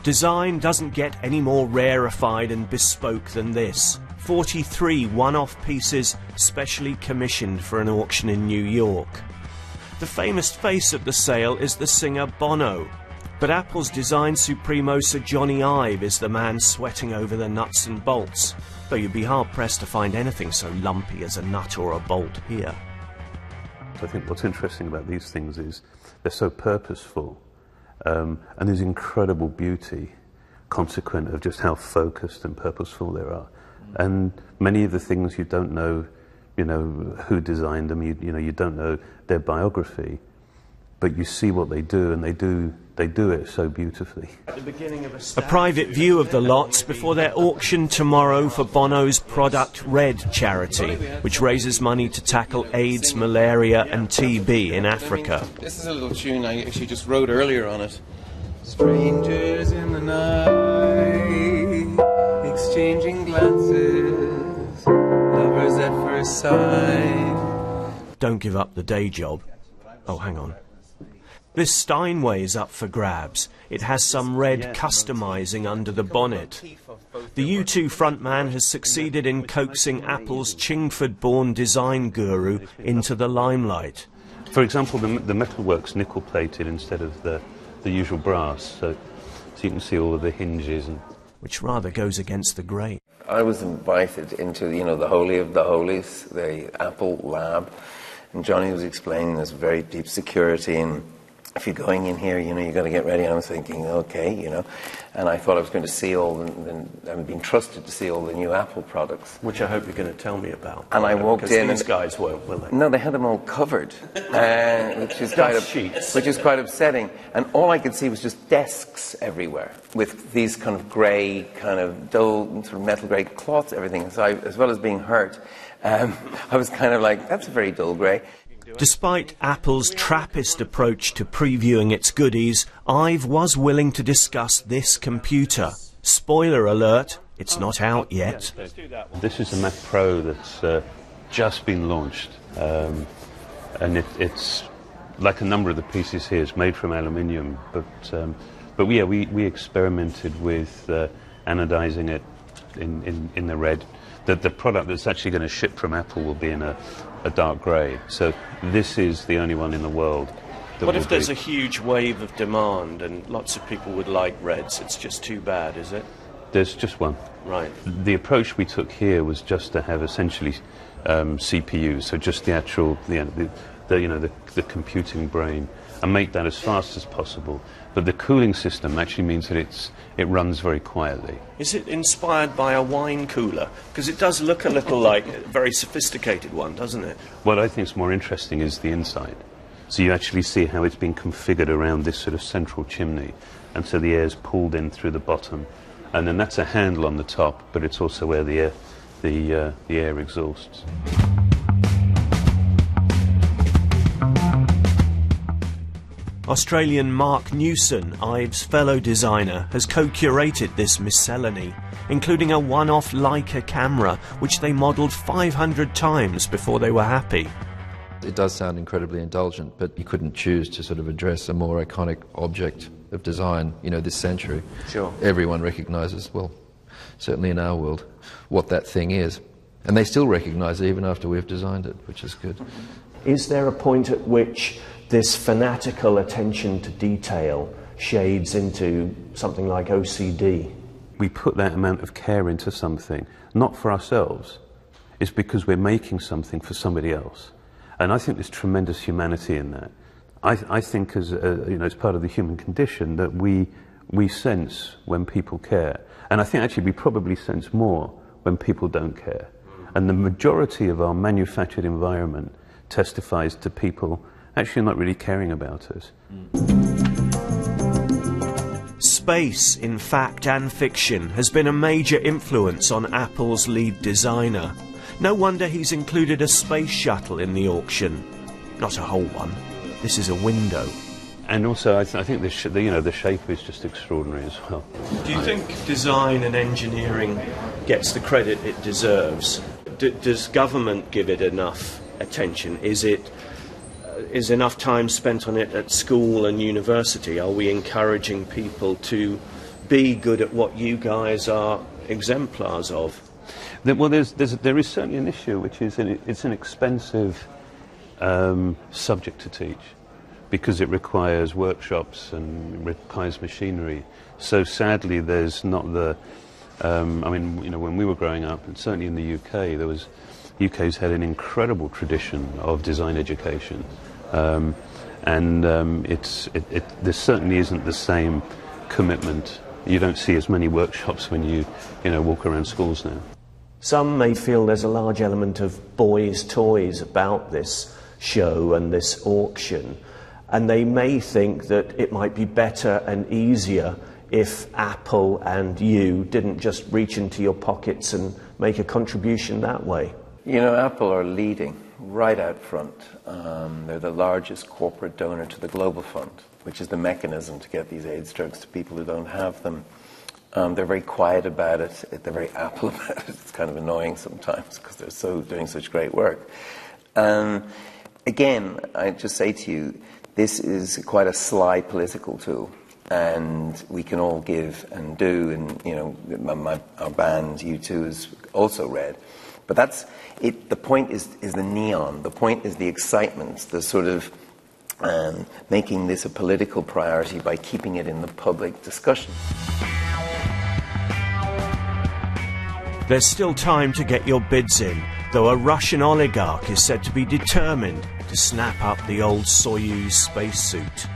Design doesn't get any more rarefied and bespoke than this. 43 one-off pieces specially commissioned for an auction in New York. The famous face at the sale is the singer Bono, but Apple's design supremo Sir Jony Ive is the man sweating over the nuts and bolts, though you'd be hard-pressed to find anything so lumpy as a nut or a bolt here. I think what's interesting about these things is they're so purposeful, and there's incredible beauty consequent of just how focused and purposeful they are. And many of the things you don't know, who designed them, you don't know their biography, but you see what they do, and they do it so beautifully. A private view of the lots before their auction tomorrow for Bono's Product Red charity, which raises money to tackle AIDS, malaria and TB in Africa. This is a little tune I actually just wrote earlier on it. Strangers in the night, exchanging glances, lovers at first sight. Don't give up the day job. Oh, hang on. This Steinway's up for grabs. It has some red customising under the bonnet. The U2 frontman has succeeded in coaxing Apple's Chingford-born design guru into the limelight. For example, the metalwork's nickel-plated instead of the usual brass, so you can see all of the hinges. Which rather goes against the grain. I was invited into, the Holy of the Holies, the Apple lab, and Jony was explaining there's very deep security, and if you're going in here, you've got to get ready. And I was thinking, okay, and I thought I was going to see I'm being trusted to see all the new Apple products. Which I hope you're going to tell me about. And I walked in, these guys won't, will they? No, they had them all covered, which is quite upsetting. And all I could see was just desks everywhere with these kind of grey, kind of dull, sort of metal grey cloths, everything. So as well as being hurt, I was kind of like, that's a very dull grey. Despite Apple's Trappist approach to previewing its goodies, Ive was willing to discuss this computer. Spoiler alert, it's not out yet. This is a Mac Pro that's just been launched, and it's like a number of the pieces here. It's made from aluminium, but yeah, we experimented with anodizing it in the red. The product that's actually going to ship from Apple will be in a dark grey. So this is the only one in the world. What if there's a huge wave of demand and lots of people would like reds? It's just too bad, is it? There's just one. Right. The approach we took here was just to have essentially CPUs, so just the actual, the computing brain, and make that as fast as possible. But the cooling system actually means that it runs very quietly. Is it inspired by a wine cooler? Because it does look a little like a very sophisticated one, doesn't it? What I think is more interesting is the inside. So you actually see how it's been configured around this sort of central chimney, and so the air's pulled in through the bottom, and then that's a handle on the top, but it's also where the air exhausts. Australian Mark Newson, Ive's fellow designer, has co-curated this miscellany, including a one-off Leica camera, which they modelled 500 times before they were happy. It does sound incredibly indulgent, but you couldn't choose to sort of address a more iconic object of design, this century. Sure. Everyone recognises, well, certainly in our world, what that thing is. And they still recognise it even after we've designed it, which is good. Is there a point at which this fanatical attention to detail shades into something like OCD? We put that amount of care into something, not for ourselves. It's because we're making something for somebody else. And I think there's tremendous humanity in that. I think as part of the human condition that we sense when people care. And I think actually we probably sense more when people don't care. And the majority of our manufactured environment testifies to people actually not really caring about us. Space, in fact and fiction, has been a major influence on Apple's lead designer. No wonder he's included a space shuttle in the auction. Not a whole one. This is a window. And also, I think the shape is just extraordinary as well. Do you think design and engineering gets the credit it deserves? Does government give it enough attention? Is enough time spent on it at school and university? Are we encouraging people to be good at what you guys are exemplars of? Well, there is certainly an issue, which is it's an expensive subject to teach, because it requires workshops and requires machinery. So sadly, there's not the. I mean, you know, when we were growing up, and certainly in the UK, UK's had an incredible tradition of design education, and there certainly isn't the same commitment. You don't see as many workshops when you walk around schools now. Some may feel there's a large element of boys' toys about this show and this auction, and they may think that it might be better and easier if Apple and you didn't just reach into your pockets and make a contribution that way. You know, Apple are leading right out front. They're the largest corporate donor to the Global Fund, which is the mechanism to get these AIDS drugs to people who don't have them. They're very quiet about it. They're very Apple about it. It's kind of annoying sometimes because they're doing such great work. Again, I just say to you, this is quite a sly political tool, and we can all give and do. And you know, our band U2 is also red, but that's it. The point is the neon. The point is the excitement. The sort of making this a political priority by keeping it in the public discussion. There's still time to get your bids in, though a Russian oligarch is said to be determined to snap up the old Soyuz spacesuit.